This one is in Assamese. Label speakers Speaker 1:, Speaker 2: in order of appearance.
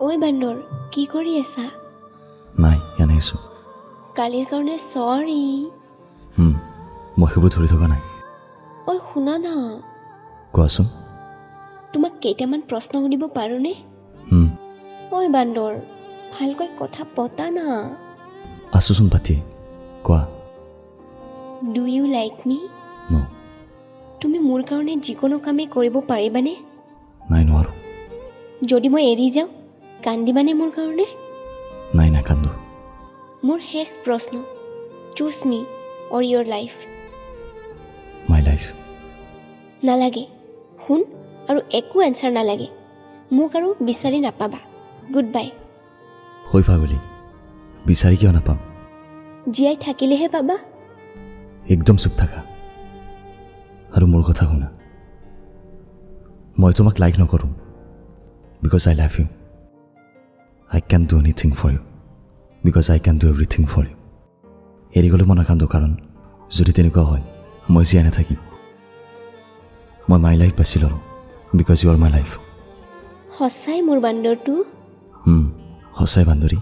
Speaker 1: ঐ বান্দৰ কি কৰি আছা?
Speaker 2: নাই এনে আছো।
Speaker 1: কালিৰ কাৰণে সৰি।
Speaker 2: মই সেইবোৰ ধৰি থকা নাই।
Speaker 1: ঐ শুনা না,
Speaker 2: কোৱাচোন।
Speaker 1: তোমাক কেইটামান প্ৰশ্ন সুধিব পাৰোনে? ঐ বান্দৰ ভালকৈ কথা পতা না।
Speaker 2: আছোচোন পাতি, কোৱা।
Speaker 1: ডু ইউ লাইক মি?
Speaker 2: নো।
Speaker 1: তুমি মোৰ কাৰণে যিকোনো কামেই কৰিব পাৰিবানে?
Speaker 2: নাই, নোৱাৰো।
Speaker 1: যদি মই এৰি যাওঁ কান্দিবানে মোৰ কাৰণে?
Speaker 2: নাই, নাকান্দো।
Speaker 1: মোৰ শেষ প্ৰশ্ন, choose me or your life.
Speaker 2: My life.
Speaker 1: নালাগে, শুন আৰু একো এনচাৰ নালাগে। মোক আৰু বিচাৰি নাপাবা। Good bye.
Speaker 2: হৈ পাগলি, বিচাৰি কিয় নাপাম?
Speaker 1: জীয়াই থাকিলেহে পাবা।
Speaker 2: একদম চুপ থাকা আৰু মোৰ কথা শুনা। মই তোমাক লাইক নকৰোঁ because I love you. I can do anything for you because I can do everything for you. এৰি গ'লে মই নাকান্দো, কাৰণ যদি তেনেকুৱা হয় মই জীয়াই নাথাকিম। মই মাই লাইফ বাছি ল'লোঁ because you are my life.
Speaker 1: সঁচাই মোৰ বান্দৰটো?
Speaker 2: সঁচাই বান্দৰী।